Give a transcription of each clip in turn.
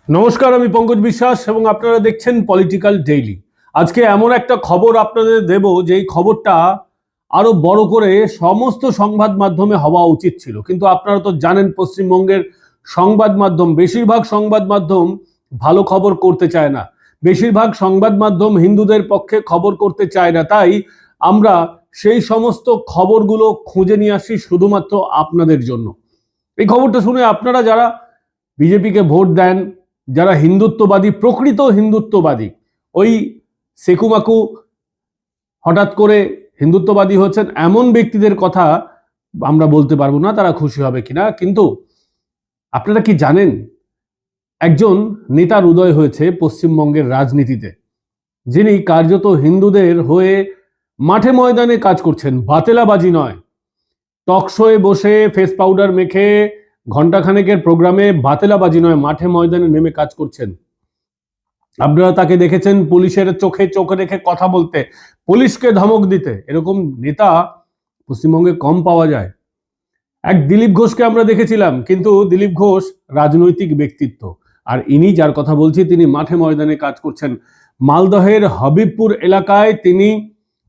নমস্কার, আমি পঙ্কজ বিশ্বাস এবং আপনারা দেখছেন পলিটিক্যাল ডেইলি। আজকে এমন একটা খবর আপনাদের দেব যেই খবরটা আরো বড় করে সমস্ত সংবাদ মাধ্যমে হওয়া উচিত ছিল, কিন্তু আপনারা তো জানেন পশ্চিমবঙ্গের সংবাদ মাধ্যম, বেশিরভাগ সংবাদ মাধ্যম ভালো খবর করতে চায় না। বেশিরভাগ সংবাদ মাধ্যম হিন্দুদের পক্ষে খবর করতে চায় না, তাই আমরা সেই সমস্ত খবরগুলো খুঁজে নিয়ে আসি শুধুমাত্র আপনাদের জন্য। এই খবরটা শুনে আপনারা যারা বিজেপিকে ভোট দেন, যারা হিন্দুত্ববাদী, প্রকৃত হিন্দুত্ববাদী, ওই সেকুমাকু হঠাৎ করে হিন্দুত্ববাদী হচ্ছেন এমন ব্যক্তিদের কথা আমরা বলতে পারবো না তারা খুশি হবে কিনা, কিন্তু আপনারা কি জানেন একজন নেতার উদয় হয়েছে পশ্চিমবঙ্গের রাজনীতিতে, যিনি কার্যত হিন্দুদের হয়ে মাঠে ময়দানে কাজ করছেন, বাতেলাবাজি নয়। টক শোয়ে বসে ফেস পাউডার মেখে ঘণ্টাখানেকের প্রোগ্রামে বাতেলাবাজি নয়, মাঠে ময়দানে নেমে কাজ করছেন। আপনারা তাকে দেখেছেন পুলিশের চোখে চোখ রেখে কথা বলতে, পুলিশকে ধমক দিতে। এরকম নেতা পশ্চিমবঙ্গে কম পাওয়া যায়। এক দিলীপ ঘোষকে আমরা দেখেছিলাম, কিন্তু দিলীপ ঘোষ রাজনৈতিক ব্যক্তিত্ব, আর ইনি যার কথা বলছি তিনি মাঠে ময়দানে কাজ করছেন। মালদহের হবিবপুর এলাকায় তিনি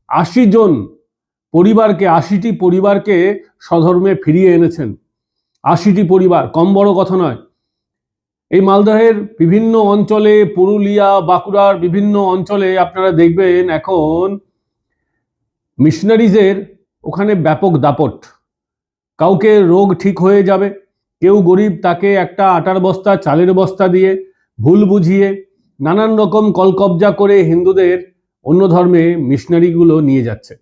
80টি পরিবারকে স্বধর্মে ফিরিয়ে এনেছেন। 80টি পরিবার কম বড় কথা নয়। এই মালদহের বিভিন্ন অঞ্চলে, পুরুলিয়া, বাঁকুড়ার বিভিন্ন অঞ্চলে আপনারা দেখবেন এখন মিশনারিজের ওখানে ব্যাপক দাপট। কাউকে রোগ ঠিক হয়ে যাবে, কেউ গরিব, তাকে একটা আটার বস্তা, চালের বস্তা দিয়ে ভুল বুঝিয়ে নানান রকম কলকবজা করে হিন্দুদের অন্য ধর্মে মিশনারিগুলো নিয়ে যাচ্ছে।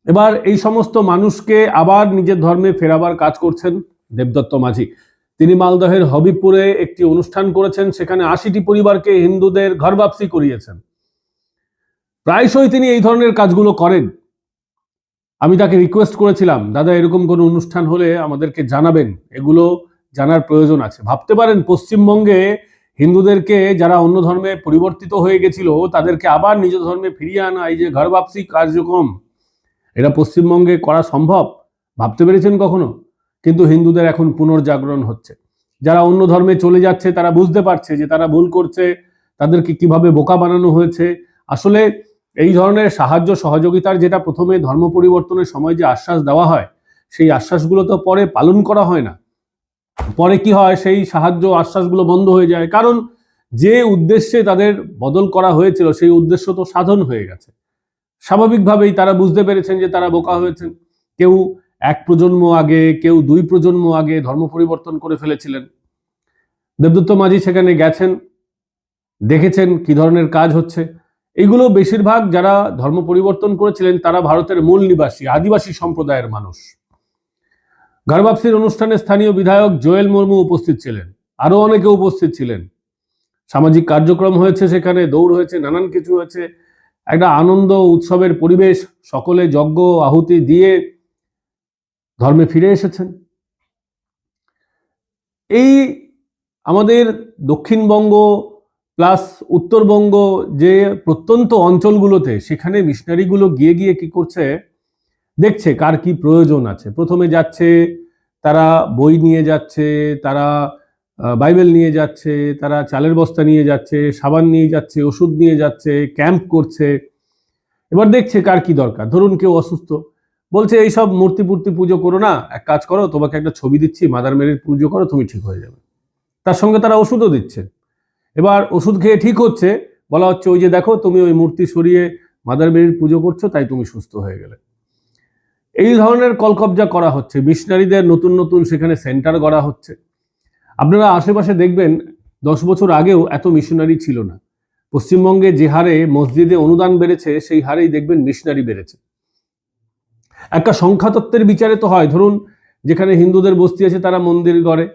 এবার এই সমস্ত মানুষকে আবার নিজের ধর্মে ফেরাবার কাজ করছেন দেবদত্ত মাঝি। তিনি মালদহের হবিবপুরে একটি অনুষ্ঠান করেছেন, সেখানে 80টি পরিবারকে হিন্দুদের ঘরবাপসি করিয়েছেন। প্রায়শই তিনি এই ধরনের কাজগুলো করেন। আমি তাকে রিকোয়েস্ট করেছিলাম, দাদা এরকম কোনো অনুষ্ঠান হলে আমাদেরকে জানাবেন, এগুলো জানার প্রয়োজন আছে। ভাবতে পারেন পশ্চিমবঙ্গে হিন্দুদেরকে যারা অন্য ধর্মে পরিবর্তিত হয়ে গেছিল তাদেরকে আবার নিজ ধর্মে ফিরিয়ে আনা, এই যে ঘরবাপসি কার্যক্রম, এটা পশ্চিমবঙ্গে করা সম্ভব? ভাবতে পেরেছেন কখনো? কিন্তু হিন্দুদের এখন পুনর্জাগরণ হচ্ছে। যারা অন্য ধর্মে চলে যাচ্ছে তারা বুঝতে পারছে যে তারা ভুল করছে, তাদেরকে কিভাবে বোকা বানানো হয়েছে। আসলে এই ধরনের সাহায্য সহযোগিতার যেটা প্রথমে ধর্ম পরিবর্তনের সময় যে আশ্বাস দেওয়া হয়, সেই আশ্বাসগুলো তো পরে পালন করা হয় না। পরে কি হয়, সেই সাহায্য আশ্বাসগুলো বন্ধ হয়ে যায়, কারণ যে উদ্দেশ্যে তাদের বদল করা হয়েছিল সেই উদ্দেশ্য তো সাধন হয়ে গেছে। স্বাভাবিকভাবেই তারা বুঝতে পেরেছেন যে তারা বোকা হয়েছেন। কেউ 1 প্রজন্ম আগে, কেউ 2 প্রজন্ম আগে ধর্ম পরিবর্তন করে ফেলেছিলেন। দেবদত্ত মাঝি সেখানে গেছেন, দেখেছেন কি ধরনের কাজ হচ্ছে। এগুলো বেশিরভাগ যারা ধর্ম পরিবর্তন করেছিলেন তারা ভারতের মূল নিবাসী, আদিবাসী সম্প্রদায়ের মানুষ। ঘরবাপসির অনুষ্ঠানে স্থানীয় বিধায়ক জোয়েল মুর্মু উপস্থিত ছিলেন, আরো অনেকে উপস্থিত ছিলেন। সামাজিক কার্যক্রম হয়েছে, সেখানে দৌড় হয়েছে, নানান কিছু হয়েছে। একটা আনন্দ উৎসবের পরিবেশ, সকলে যজ্ঞ আহুতি দিয়ে ধর্মে ফিরে এসেছেন। এই আমাদের দক্ষিণবঙ্গ প্লাস উত্তরবঙ্গ যে প্রত্যন্ত অঞ্চলগুলোতে, সেখানে মিশনারিগুলো গিয়ে গিয়ে কি করছে, দেখছে কার কি প্রয়োজন আছে। প্রথমে যাচ্ছে, তারা বই নিয়ে যাচ্ছে, তারা বাইবেল নিয়ে যাচ্ছে, তারা চালের বস্তা নিয়ে যাচ্ছে, সাবান নিয়ে যাচ্ছে, ওষুধ নিয়ে যাচ্ছে, ক্যাম্প করছে। এবার দেখছে কার কি দরকার। ধরুন কেউ অসুস্থ, বলছে এইসব মূর্তি পুজো করো না, এক কাজ করো, তোমাকে একটা ছবি দিচ্ছি, মাদার মেরির পুজো করো, তুমি ঠিক হয়ে যাবে। তার সঙ্গে তারা ওষুধও দিচ্ছে। এবার ওষুধ খেয়ে ঠিক হচ্ছে, বলা হচ্ছে ওই যে দেখো তুমি ওই মূর্তি সরিয়ে মাদার মেরির পুজো করছো, তাই তুমি সুস্থ হয়ে গেলে। এই ধরনের কলকবজা করা হচ্ছে। মিশনারিদের নতুন নতুন সেখানে সেন্টার গড়া হচ্ছে। আপনারা আশেপাশে দেখবেন 10 বছর আগেও এত মিশনারি ছিল না। পশ্চিমবঙ্গে যে হারে মসজিদে অনুদান বেড়েছে, সেই হারেই দেখবেন মিশনারি বেড়েছে। একটা সংখ্যাতত্ত্বের বিচারে তো হয়, ধরুন যেখানে হিন্দুদের বস্তি আছে তারা মন্দির গড়ে,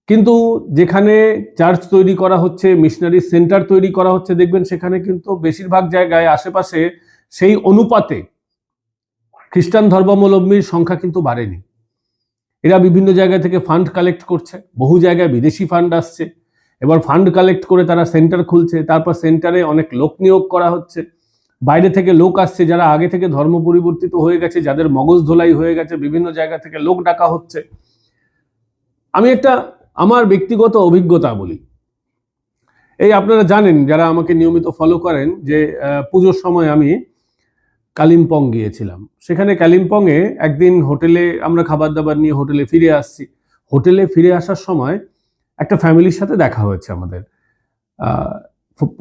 কিন্তু যেখানে চার্চ তৈরি করা হচ্ছে, মিশনারি সেন্টার তৈরি করা হচ্ছে, দেখবেন সেখানে কিন্তু বেশিরভাগ জায়গায় আশেপাশে সেই অনুপাতে খ্রিস্টান ধর্মাবলম্বীর সংখ্যা কিন্তু বাড়েনি। এরা বিভিন্ন জায়গা থেকে ফান্ড কালেক্ট করছে, বহু জায়গায় বিদেশি ফান্ড আসছে। এবার ফান্ড কালেক্ট করে তারা সেন্টার খুলছে, তারপর সেন্টারে অনেক লোক নিয়োগ করা হচ্ছে। বাইরে থেকে লোক আসছে যারা আগে থেকে ধর্ম পরিবর্তিত হয়ে গেছে, যাদের মগজ ধোলাই হয়ে গেছে, বিভিন্ন জায়গা থেকে লোক ডাকা হচ্ছে। আমি একটা আমার ব্যক্তিগত অভিজ্ঞতা বলি, এই আপনারা জানেন যারা আমাকে নিয়মিত ফলো করেন যে পুজোর সময় আমি কালিম্পং গিয়েছিলাম। সেখানে কালিম্পংয়ে একদিন হোটেলে আমরা খাবার দাবার নিয়ে হোটেলে ফিরে আসছি। হোটেলে ফিরে আসার সময় একটা ফ্যামিলির সাথে দেখা হয়েছে আমাদের।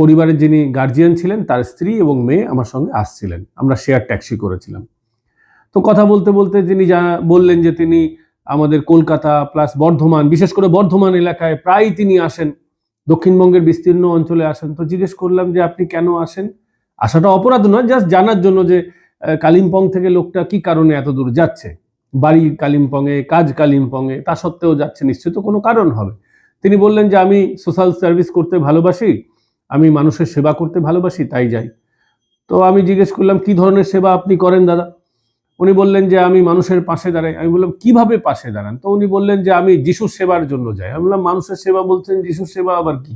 পরিবারের যিনি গার্জিয়ান ছিলেন তার স্ত্রী এবং মেয়ে আমার সঙ্গে আসছিলেন, আমরা শেয়ার ট্যাক্সি করেছিলাম। তো কথা বলতে বলতে তিনি বললেন যে তিনি আমাদের কলকাতা প্লাস বর্ধমান, বিশেষ করে বর্ধমান এলাকায় প্রায় তিনি আসেন, দক্ষিণবঙ্গের বিস্তীর্ণ অঞ্চলে আসেন। তো জিজ্ঞেস করলাম যে আপনি কেন আসেন? আসাটা অপরাধ নয়, জাস্ট জানার জন্য যে কালিম্পং থেকে লোকটা কি কারণে এত দূর যাচ্ছে, বাড়ি কালিম্পংয়ে, কাজ কালিম্পংয়ে, তা সত্ত্বেও যাচ্ছে, নিশ্চয়ই তো কোনো কারণ হবে। তিনি বললেন যে আমি সোশ্যাল সার্ভিস করতে ভালোবাসি, আমি মানুষের সেবা করতে ভালোবাসি, তাই যাই। তো আমি জিজ্ঞেস করলাম কি ধরনের সেবা আপনি করেন দাদা? উনি বললেন যে আমি মানুষের পাশে দাঁড়াই। আমি বললাম কিভাবে পাশে দাঁড়ান? তো উনি বললেন যে আমি যিশুর সেবার জন্য যাই। আমি বললাম মানুষের সেবা বলছেন, যিশুর সেবা আবার কি?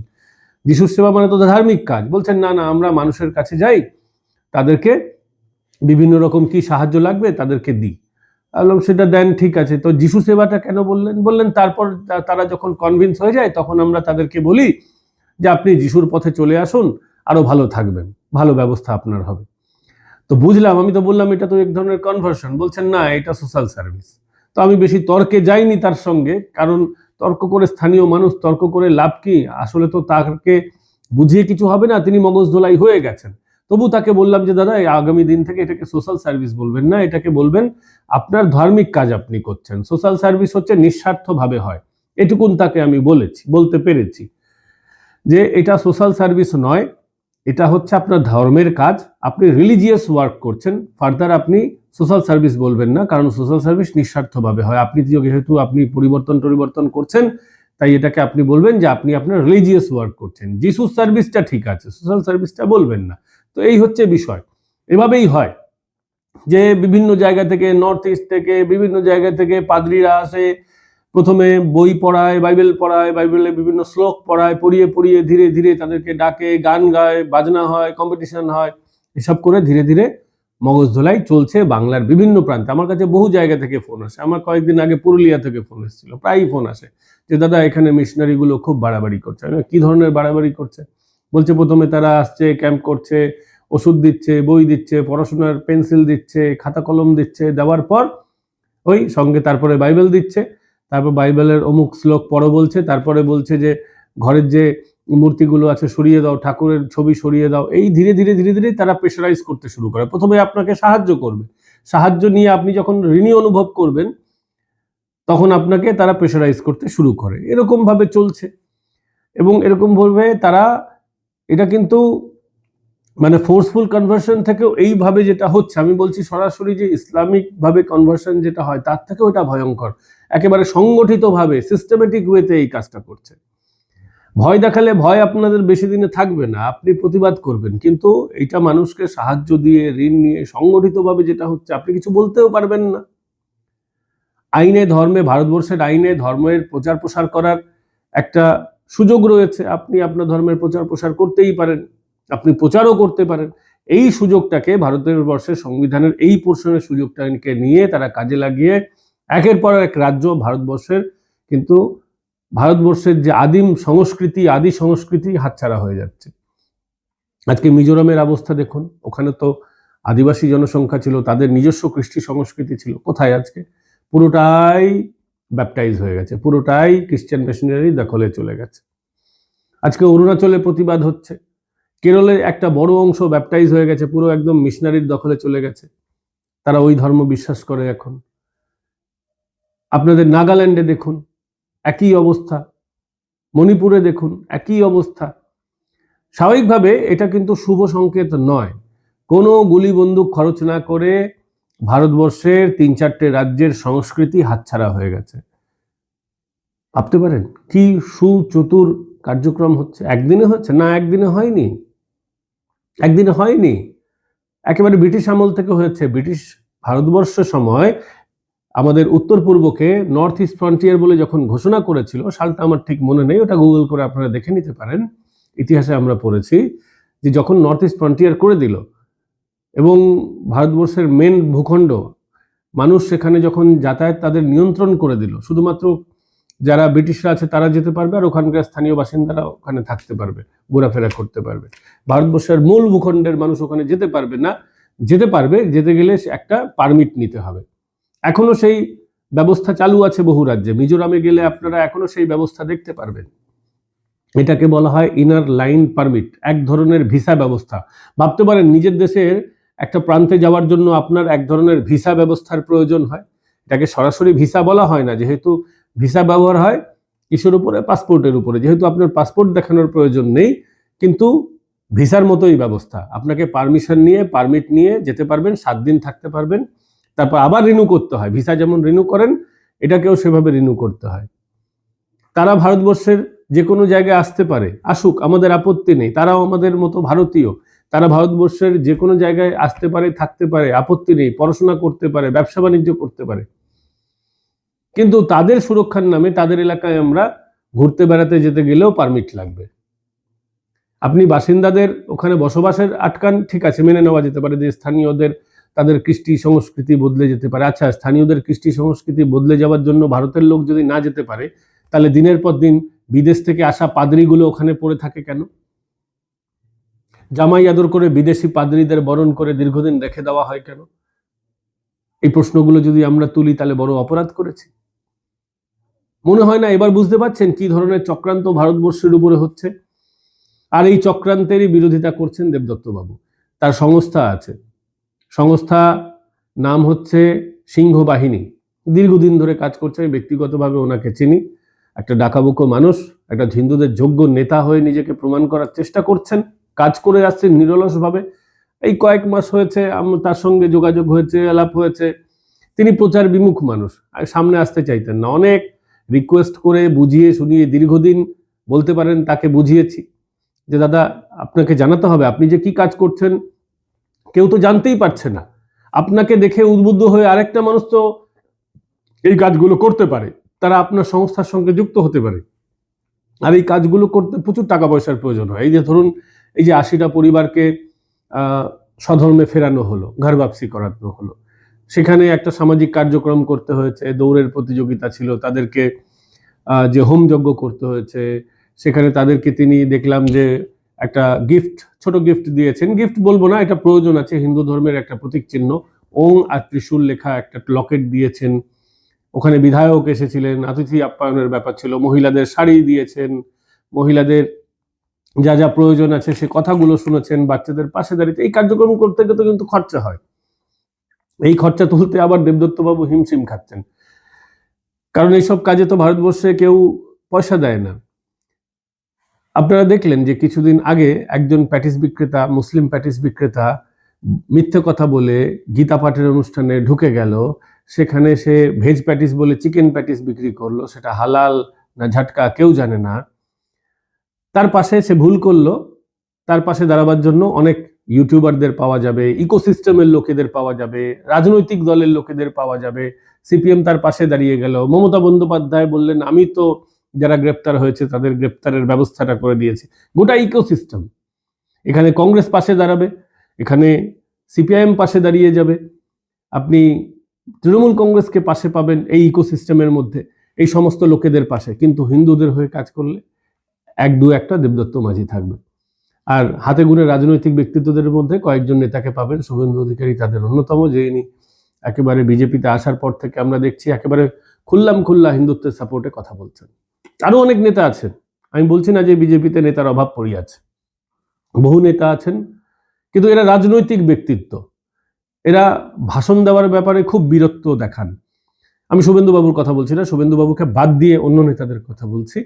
যিশুর সেবা মানে তো ধার্মিক কাজ। বলছেন না না, আমরা মানুষের কাছে যাই, তাদেরকে বিভিন্ন রকম কি সাহায্য লাগবে তাদেরকে দিই। আমি বললাম সেটা দেন, ঠিক আছে, তো যিশু সেবাটা কেন বললেন? বললেন তারপর তারা যখন কনভিন্স হয়ে যায় তখন আমরা তাদেরকে বলি যে আপনি যিশুর পথে চলে আসুন, আরো ভালো থাকবেন, ভালো ব্যবস্থা আপনার হবে। তো বুঝলাম, আমি তো বললাম এটা তো এক ধরনের কনভার্সন। বলছেন না, এটা সোশ্যাল সার্ভিস। তো আমি বেশি তর্কে যাইনি তার সঙ্গে, কারণ তর্ক করে স্থানীয় মানুষ তর্ক করে লাভ কি? আসলে তো তাকে বুঝিয়ে কিছু হবে না, তিনি মগজ ধোলাই হয়ে গেছেন। তবু তাকে বললাম যে দাদা আগামী দিন থেকে এটাকে সোশ্যাল সার্ভিস বলবেন না, এটাকে বলবেন আপনার ধার্মিক কাজ আপনি করছেন। সোশ্যাল সার্ভিস হচ্ছে নিঃস্বার্থভাবে হয়, এটুকুন তাকে আমি বলতে পেরেছি যে এটা সোশ্যাল সার্ভিস নয়, এটা হচ্ছে আপনার ধর্মের কাজ, আপনি রিলিজিয়াস ওয়ার্ক করছেন। ফার্দার আপনি সোশ্যাল সার্ভিস বলবেন না, কারণ সোশ্যাল সার্ভিস নিঃস্বার্থভাবে হয়। আপনি যেহেতু আপনি পরিবর্তন করছেন, তাই এটাকে আপনি বলবেন যে আপনি আপনার রিলিজিয়াস ওয়ার্ক করছেন। যিশুর সার্ভিসটা ঠিক আছে, সোশ্যাল সার্ভিসটা বলবেন না। তো এই হচ্ছে বিষয়। এভাবেই হয় যে বিভিন্ন জায়গা থেকে, নর্থ ইস্ট থেকে, বিভিন্ন জায়গা থেকে পাদ্রীরা আসে, প্রথমে বই পড়ায়, বাইবেলের বিভিন্ন শ্লোক পড়ায়, পড়িয়ে পড়িয়ে ধীরে ধীরে তাদেরকে ডাকে, গান গায়, বাজনা হয়, কম্পিটিশন হয়, এসব করে ধীরে ধীরে মগজ ধোলাই চলছে বাংলার বিভিন্ন প্রান্তে। আমার কাছে বহু জায়গা থেকে ফোন আসে। আমার কয়েকদিন আগে পুরুলিয়া থেকে ফোন এসেছিল, প্রায়ই ফোন আসে যে দাদা এখানে মিশনারিগুলো খুব বাড়াবাড়ি করছে। কি ধরনের বাড়াবাড়ি করছে? বলছে প্রথমে তারা আসছে, ক্যাম্প করছে, ওষুধ দিচ্ছে, বই দিচ্ছে, পড়াশোনার পেন্সিল দিচ্ছে, খাতা কলম দিচ্ছে, দেওয়ার পর ওই সঙ্গে তারপরে বাইবেল দিচ্ছে, তারপর বাইবেলের অমুক শ্লোক পড়ো বলছে, তারপরে বলছে যে ঘরের যে মূর্তিগুলো আছে সরিয়ে দাও, ঠাকুরের ছবি সরিয়ে দাও। এই ধীরে ধীরে ধীরে ধীরে তারা প্রেশারাইজ করতে শুরু করে। প্রথমে আপনাকে সাহায্য করবে, সাহায্য নিয়ে আপনি যখন ঋণী অনুভব করবেন তখন আপনাকে তারা প্রেশারাইজ করতে শুরু করে। এরকম ভাবে চলছে এবং এরকম ভাবে তারা, এটা কিন্তু মানে ফোর্সফুল কনভার্সন থেকেও এইভাবে যেটা হচ্ছে, আমি বলছি সরাসরি যে ইসলামিক ভাবে কনভার্সন যেটা হয় তার থেকেও এটা ভয়ঙ্কর। একেবারে সংগঠিতভাবে সিস্টেমেটিক ওয়েতে এই কাজটা করছে। ভয় দেখালে ভয় আপনাদের বেশি দিনে থাকবে না, আপনি প্রতিবাদ করবেন, কিন্তু এটা মানুষকে সাহায্য দিয়ে, ঋণ নিয়ে সংগঠিতভাবে যেটা হচ্ছে, আপনি কিছু বলতেও পারবেন না। আইনে, ধর্মে, ভারতবর্ষের আইনে ধর্মের প্রচার প্রসার করার একটা সুযোগ রয়েছে। আপনি আপনার ধর্মের প্রচার প্রসার করতেই পারেন, আপনি প্রচারও করতে পারেন। এই সুযোগটাকে, ভারতের বর্ষের সংবিধানের এই পোর্শনের সুযোগটাকে নিয়ে তারা কাজে লাগিয়ে একের পর এক রাজ্য ভারতবর্ষের, কিন্তু ভারতবর্ষের যে আদি সংস্কৃতি হাতছাড়া হয়ে যাচ্ছে। আজকে মিজোরামের অবস্থা দেখুন, ওখানে তো আদিবাসী জনসংখ্যা ছিল, তাদের নিজস্ব কৃষ্টি সংস্কৃতি ছিল, কোথায় আজকে? পুরোটাই ব্যাপটাইজ হয়ে গেছে, পুরোটাই খ্রিস্টান মিশনারি দখলে চলে গেছে। আজকে অরুণাচলে প্রতিবাদ হচ্ছে, কেরলের একটা বড় অংশ ব্যাপটাইজ হয়ে গেছে, পুরো একদম মিশনারির দখলে চলে গেছে, তারা ওই ধর্ম বিশ্বাস করে এখন। আপনাদের নাগাল্যান্ডে দেখুন একই অবস্থা, মণিপুরে দেখুন একই অবস্থা। স্বাভাবিকভাবে এটা কিন্তু শুভ সংকেত নয়। কোনো গুলি বন্দুক খরচ না করে ভারতবর্ষের ৩-৪টে রাজ্যের সংস্কৃতি হাতছাড়া হয়ে গেছে। ভাবতে পারেন কি সুচতুর কার্যক্রম হচ্ছে। একদিনে হচ্ছে না, একদিনে হয়নি, একেবারে ব্রিটিশ আমল থেকে হয়েছে। ব্রিটিশ ভারতবর্ষের সময় আমাদের উত্তর পূর্বকে নর্থ ইস্ট ফ্রন্টিয়ার বলে যখন ঘোষণা করেছিল, সালটা আমার ঠিক মনে নেই, ওটা গুগল করে আপনারা দেখে নিতে পারেন, ইতিহাসে আমরা পড়েছি যে যখন নর্থ ইস্ট ফ্রন্টিয়ার করে দিল এবং ভারতবর্ষের মেন ভূখণ্ড, মানুষ সেখানে যখন যাতায়াত তাদের নিয়ন্ত্রণ করে দিল, শুধুমাত্র যারা ব্রিটিশরা আছে তারা যেতে পারবে, আর ওখানকার স্থানীয় বাসিন্দারা ওখানে থাকতে পারবে, ঘোরাফেরা করতে পারবে। ভারতবর্ষের মূল ভূখণ্ডের মানুষ ওখানে যেতে পারবে না। যেতে পারবে, যেতে গেলে একটা পারমিট নিতে হবে। এখনো সেই ব্যবস্থা চালু আছে বহু রাজ্যে। মিজোরামে গেলে আপনারা এখনো সেই ব্যবস্থা দেখতে পারবেন। এটাকে বলা হয় ইনার লাইন পারমিট, এক ধরনের ভিসা ব্যবস্থা। ভাবতে পারেন নিজের দেশের একটা প্রান্তে যাওয়ার জন্য আপনার এক ধরনের ভিসা ব্যবস্থার প্রয়োজন হয়। এটাকে সরাসরি ভিসা বলা হয় না, যেহেতু ভিসা ব্যবহার হয় কিসের উপরে? পাসপোর্টের উপরে। যেহেতু আপনার পাসপোর্ট দেখানোর প্রয়োজন নেই, কিন্তু ভিসার মতোই ব্যবস্থা। আপনাকে পারমিশন নিয়ে, পারমিট নিয়ে যেতে পারবেন, 7 দিন থাকতে পারবেন, তারপর আবার রিনিউ করতে হয়। ভিসা যেমন রিনিউ করেন, এটাকেও সেভাবে রিনিউ করতে হয়। তারা ভারতবর্ষের যে কোনো জায়গায় আসতে পারে, আসুক, আমাদের আপত্তি নেই। তারাও আমাদের মতো ভারতীয়, তারা ভারতবর্ষের যে কোনো জায়গায় আসতে পারে, থাকতে পারে, আপত্তি নেই। পড়াশোনা করতে পারে, ব্যবসা বাণিজ্য করতে পারে। কিন্তু তাদের সুরক্ষার নামে তাদের এলাকায় আমরা ঘুরতে বেড়াতে যেতে গেলেও পারমিট লাগবে। আপনি বাসিন্দাদের ওখানে বসবাসের আটকান, ঠিক আছে, মেনে নেওয়া যেতে পারে যে স্থানীয়দের তাদের কৃষ্টি সংস্কৃতি বদলে যেতে পারে। আচ্ছা, স্থানীয়দের কৃষ্টি সংস্কৃতি বদলে যাওয়ার জন্য ভারতের লোক যদি না যেতে পারে, তাহলে দিনের পর দিন বিদেশ থেকে আসা পাদ্রীগুলো ওখানে পড়ে থাকে কেন? জামাই আদর করে বিদেশি পাদ্রীদের বরণ করে দীর্ঘদিন রেখে দেওয়া হয় কেন? এই প্রশ্নগুলো যদি আমরা তুলি, তাহলে বড় অপরাধ করেছি। মনে হয় না এবার বুঝতে পারছেন কি ধরনের চক্রান্ত ভারতবর্ষের উপরে হচ্ছে? আর এই চক্রান্তেরই বিরোধিতা করছেন দেবদত্ত বাবু। তার সংস্থা আছে, সংস্থা নাম হচ্ছে সিংহ বাহিনী। দীর্ঘদিন ধরে কাজ করছে, আমি ব্যক্তিগতভাবে ওনাকে চিনি। একটা ডাকাবুকো মানুষ, একটা হিন্দুদের যোগ্য নেতা হয়ে নিজেকে প্রমাণ করার চেষ্টা করছেন, কাজ করে আসছেন নিরলসভাবে। এই কয়েক মাস হয়েছে তার সঙ্গে যোগাযোগ হয়েছে, আলাপ হয়েছে। তিনি প্রচার বিমুখ মানুষ, আর সামনে আসতে চাইতেন না। অনেক রিকোয়েস্ট করে, বুঝিয়ে শুনিয়ে, দীর্ঘদিন বলতে পারেন তাকে বুঝিয়েছি যে দাদা, আপনাকে জানাতে হবে আপনি যে কি কাজ করছেন, কেউ তো জানতেই পারছে না। আপনাকে দেখে উদ্বুদ্ধ হয়ে আরেকটা মানুষ তো এই কাজগুলো করতে পারে, তারা আপনার সংস্থার সঙ্গে যুক্ত হতে পারে। আর এই কাজগুলো করতে প্রচুর টাকা পয়সার প্রয়োজন হয়। এই যে ধরুন, এই যে 80টা পরিবারকে স্বধর্মে ফেরানো হলো, ঘর বাপসি করানো হলো, সেখানে একটা সামাজিক কার্যক্রম করতে হয়েছে, দৌড়ের প্রতিযোগিতা ছিল, তাদেরকে যে হোমযজ্ঞ করতে হয়েছে, সেখানে তাদেরকে তিনি দেখলাম যে একটা গিফট, ছোট গিফট দিয়েছেন। গিফট বলবো না, এটা প্রয়োজন আছে, হিন্দু ধর্মের একটা প্রতীক চিহ্ন, ওং আর ত্রিশূল লেখা একটা লকেট দিয়েছেন। ওখানে বিধায়ক এসেছিলেন, অতিথি আপ্যায়নের ব্যাপার ছিল, মহিলাদের শাড়ি দিয়েছেন, মহিলাদের যা যা প্রয়োজন আছে সে কথাগুলো শুনেছেন, বাচ্চাদের পাশে দাঁড়িয়ে। এই কার্যক্রম করতে গেলে কিন্তু খরচা হয়। এই খরচা তুলতে আবার দেবদত্ত বাবু হিমশিম খাচ্ছেন, কারণ এইসব কাজে তো ভারতবর্ষে কেউ পয়সা দেয় না। আপনারা দেখলেন যে কিছুদিন আগে একজন প্যাটিস বিক্রেতা, মুসলিম প্যাটিস বিক্রেতা, মিথ্যে কথা বলে গীতা পাঠের অনুষ্ঠানে ঢুকে গেল। সেখানে সে ভেজ প্যাটিস বলে চিকেন প্যাটিস বিক্রি করলো, সেটা হালাল না ঝাটকা কেউ জানে না। তার পাশে সে ভুল করলো, তার পাশে দাঁড়াবার জন্য অনেক ইউটিউবারদের পাওয়া যাবে, ইকোসিস্টেমের লোকেদের পাওয়া যাবে, রাজনৈতিক দলের লোকেদের পাওয়া যাবে। সিপিএম তার পাশে দাঁড়িয়ে গেল। মমতা বন্দ্যোপাধ্যায় বললেন, আমি তো যারা গ্রেপ্তার হয়েছে তাদের গ্রেপ্তারের ব্যবস্থাটা করে দিয়েছি। গোটা ইকোসিস্টেম, এখানে কংগ্রেস পাশে দাঁড়াবে, এখানে সিপিআইএম পাশে দাঁড়িয়ে যাবে, আপনি তৃণমূল কংগ্রেসকে পাশে পাবেন এই ইকোসিস্টেমের মধ্যে, এই সমস্ত লোকেদের পাশে। কিন্তু হিন্দুদের হয়ে কাজ করলে একটা দেবদত্ত মাঝি থাকবে। আর হাতে গুণে রাজনৈতিক ব্যক্তিত্বদের মধ্যে কয়েকজন নেতাকে পাবেন, শুভেন্দু অধিকারী তাদের অন্যতম, যিনি একেবারে বিজেপিতে আসার পর থেকে আমরা দেখছি একেবারে খুল্লা হিন্দুত্বের সাপোর্টে কথা বলছেন। আরো অনেক নেতা আছেন, আমি বলছি না যে বিজেপিতে নেতার অভাব পড়িয়াছে, বহু নেতা আছেন, কিন্তু এরা রাজনৈতিক ব্যক্তিত্ব, এরা ভাষণ দেওয়ার ব্যাপারে খুব বীরত্ব দেখান। আমি শুভেন্দু বাবুর কথা বলছি না, শুভেন্দু বাবুকে বাদ দিয়ে অন্য নেতাদের কথা বলছি,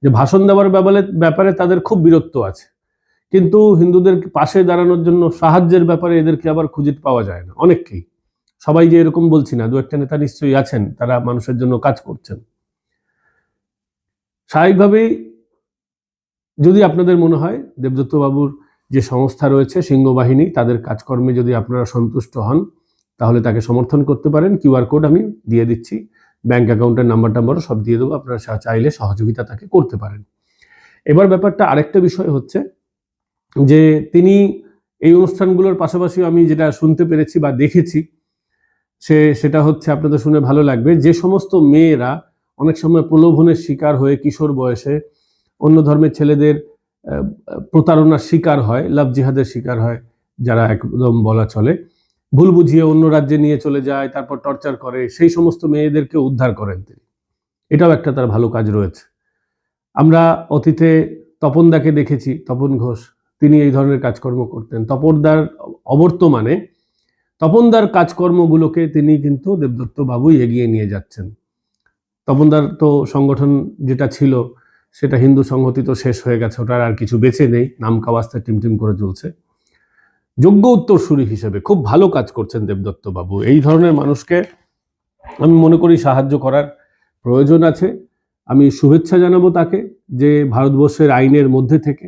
যে ভাষণ দেওয়ার ব্যাপারে তাদের খুব বীরত্ব আছে, কিন্তু হিন্দুদের পাশে দাঁড়ানোর জন্য সাহায্যের ব্যাপারে এদেরকে আবার খুঁজে পাওয়া যায় না অনেককেই। সবাই যে এরকম বলছি না, দু একটা নেতা নিশ্চয়ই আছেন, তারা মানুষের জন্য কাজ করছেন। স্বাভাবিকভাবেই যদি আপনাদের মনে হয় দেবদত্ত বাবুর যে সংস্থা রয়েছে সিংহ বাহিনী, তাদের কাজকর্মে যদি আপনারা সন্তুষ্ট হন, তাহলে তাকে সমর্থন করতে পারেন। কিউআর কোড আমি দিয়ে দিচ্ছি, ব্যাংক অ্যাকাউন্টের নাম্বারও সব দিয়ে দেবো, আপনারা চাইলে সহযোগিতা তাকে করতে পারেন। এবার ব্যাপারটা আরেকটা বিষয় হচ্ছে যে তিনি এই অনুষ্ঠানগুলোর পাশাপাশি আমি যেটা শুনতে পেরেছি বা দেখেছি, সেটা হচ্ছে, আপনাদের শুনে ভালো লাগবে, যে সমস্ত মেয়েরা অনেক সময় প্রলোভনের শিকার হয়ে কিশোর বয়সে অন্য ধর্মের ছেলেদের প্রতারণার শিকার হয়, লাভ জিহাদের শিকার হয়, যারা একদম বলা চলে ভুল বুঝিয়ে অন্য রাজ্যে নিয়ে চলে যায়, তারপর টর্চার করে, সেই সমস্ত মেয়েদেরকে উদ্ধার করেন তিনি। এটাও একটা তার ভালো কাজ রয়েছে। আমরা অতীতে তপনদাকে দেখেছি, তপন ঘোষ, তিনি এই ধরনের কাজকর্ম করতেন। তপনদার অবর্তমানে তপনদার কাজকর্মগুলোকে তিনি কিন্তু দেবদত্ত বাবুই এগিয়ে নিয়ে যাচ্ছেন। তপনদার তো সংগঠন যেটা ছিল সেটা হিন্দু সংহতি তো শেষ হয়ে গেছে, ওটার আর কিছু বেঁচে নেই, নাম কাওয়াস্তে টিমটিম করে চলছে। যোগ্য উত্তরসূরি হিসেবে খুব ভালো কাজ করছেন দেবদত্ত বাবু। এই ধরনের মানুষকে আমি মনে করি সাহায্য করার প্রয়োজন আছে। আমি শুভেচ্ছা জানাবো তাকে, যে ভারতবর্ষের আইনের মধ্যে থেকে,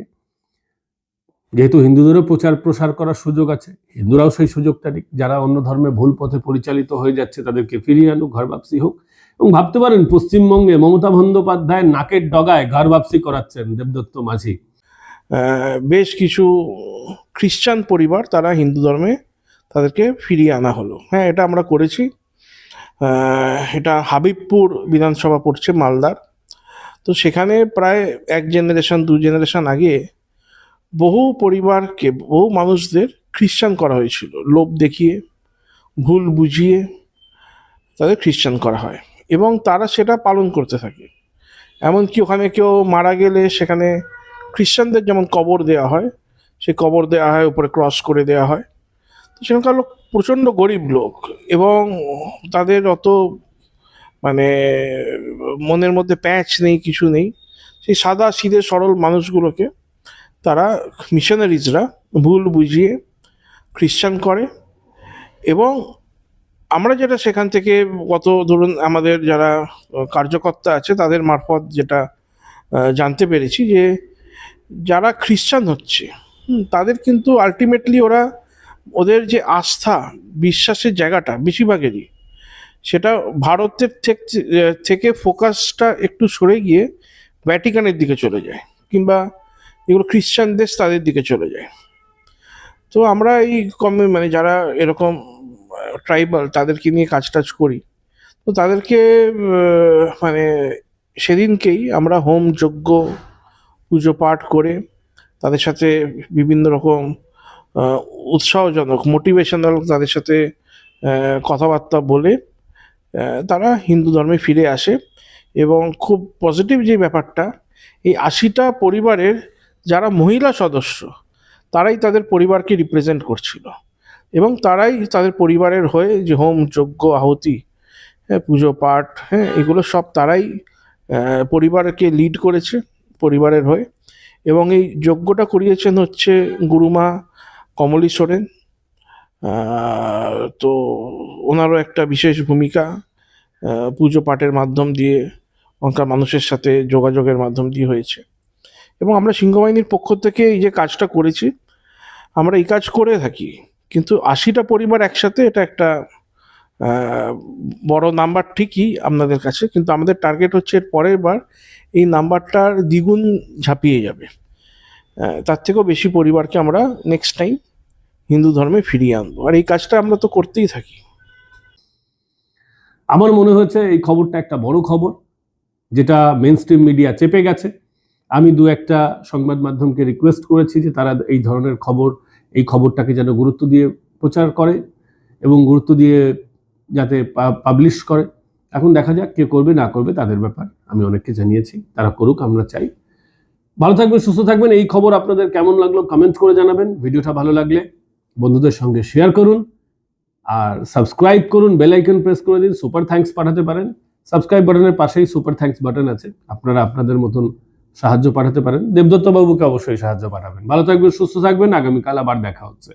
যেহেতু হিন্দুদেরও প্রচার প্রসার করার সুযোগ আছে, হিন্দুরাও সেই সুযোগটা নিক। যারা অন্য ধর্মে ভুল পথে পরিচালিত হয়ে যাচ্ছে তাদেরকে ফিরিয়ে আনুক, ঘর বাপসি হোক। এবং ভাবতে পারেন পশ্চিমবঙ্গে মমতা বন্দ্যোপাধ্যায় নাকের ডগায় ঘর বাপসি করাচ্ছেন দেবদত্ত মাঝি। বেশ কিছু খ্রিস্টান পরিবার তারা হিন্দু ধর্মে তাদেরকে ফিরিয়ে আনা হলো। হ্যাঁ, এটা আমরা করেছি। এটা হাবিবপুর বিধানসভা পড়ছে মালদার। তো সেখানে প্রায় 1 জেনারেশন 2 জেনারেশন আগে বহু পরিবারকে, বহু মানুষদের খ্রিস্টান করা হয়েছিল। লোভ দেখিয়ে, ভুল বুঝিয়ে তাদের খ্রিস্টান করা হয় এবং তারা সেটা পালন করতে থাকে। এমনকি ওখানে কেউ মারা গেলে সেখানে খ্রিস্টানদের যেমন কবর দেওয়া হয়, সেই কবর দেওয়া হয়, উপরে ক্রস করে দেওয়া হয়। তো সেখানকার লোক প্রচণ্ড গরিব লোক এবং তাদের অত মানে মনের মধ্যে প্যাঁচ নেই, কিছু নেই। সেই সাদা সিধে সরল মানুষগুলোকে তারা মিশনারিজরা ভুল বুঝিয়ে খ্রিস্টান করে। এবং আমরা যেটা সেখান থেকে গত ধরুন আমাদের যারা কার্যকর্তা আছে তাদের মারফত যেটা জানতে পেরেছি, যে যারা খ্রিস্টান হচ্ছে তাদের কিন্তু আলটিমেটলি ওদের যে আস্থা বিশ্বাসের জায়গাটা বেশিরভাগেরই সেটা ভারতের থেকে ফোকাসটা একটু সরে গিয়ে ভ্যাটিকানের দিকে চলে যায়, কিংবা এগুলো খ্রিস্টান দেশ তাদের দিকে চলে যায়। তো আমরা এই মানে যারা এরকম ট্রাইবাল তাদেরকে নিয়ে কাজ টাজ করি, তো তাদেরকে মানে সেদিনকেই আমরা হোম যজ্ঞ পুজো পাঠ করে তাদের সাথে বিভিন্ন রকম উৎসাহজনক মোটিভেশনাল তাদের সাথে কথাবার্তা বলে তারা হিন্দু ধর্মে ফিরে আসে। এবং খুব পজিটিভ যে ব্যাপারটা, এই 80টা পরিবারের যারা মহিলা সদস্য তারাই তাদের পরিবারকে রিপ্রেজেন্ট করছিল এবং তারাই তাদের পরিবারের হয়ে যে হোম যজ্ঞ আহুতি, হ্যাঁ, পুজো পাঠ, হ্যাঁ, এগুলো সব তারাই পরিবারকে লিড করেছে পরিবারের হয়ে। এবং এই যজ্ঞটা করিয়েছেন হচ্ছে গুরুমা কমলী সোরেন। তো ওনারও একটা বিশেষ ভূমিকা পুজো পাঠের মাধ্যম দিয়ে, ওখানকার মানুষের সাথে যোগাযোগের মাধ্যম দিয়ে হয়েছে। এবং আমরা সিংহবাহিনীর পক্ষ থেকে এই যে কাজটা করেছি, আমরা এই কাজ করে থাকি, কিন্তু 80টা পরিবার একসাথে, এটা একটা বড় নাম্বার ঠিকই আপনাদের কাছে, কিন্তু আমাদের টার্গেট হচ্ছে এর পরের বার এই নাম্বারটার দ্বিগুণ ঝাঁপিয়ে যাবে। তার থেকেও বেশি পরিবারকে আমরা নেক্সট টাইম হিন্দু ধর্মে ফিরিয়ে আনবো, আর এই কাজটা আমরা তো করতেই থাকি। আমার মনে হয়েছে এই খবরটা একটা বড় খবর, যেটা মেন স্ট্রিম মিডিয়া চেপে গেছে। আমি 2-1টা সংবাদ মাধ্যমকে রিকোয়েস্ট করেছি যে তারা এই ধরনের এই খবরটাকে যেন গুরুত্ব দিয়ে প্রচার করে এবং গুরুত্ব দিয়ে যাতে পাবলিশ করে। এখন দেখা যাক কে করবে না করবে তাদের ব্যাপার। আমি অনেককে জানিয়েছি, তারা করুক, আমরা চাই। ভালো থাকবেন, সুস্থ থাকবেন। এই খবর আপনাদের কেমন লাগলো কমেন্ট করে জানাবেন। ভিডিওটা ভালো লাগলে বন্ধুদের সঙ্গে শেয়ার করুন আর সাবস্ক্রাইব করুন, বেল আইকন প্রেস করে দিন। সুপার থ্যাঙ্কস পাঠাতে পারেন, সাবস্ক্রাইব বাটনের পাশেই সুপার থ্যাঙ্কস বাটন আছে, আপনারা আপনাদের মতন সাহায্য পাঠাতে পারেন। দেবদত্ত বাবুকে অবশ্যই সাহায্য পাঠাবেন। ভালো থাকবেন, সুস্থ থাকবেন। আগামীকাল আবার দেখা হচ্ছে।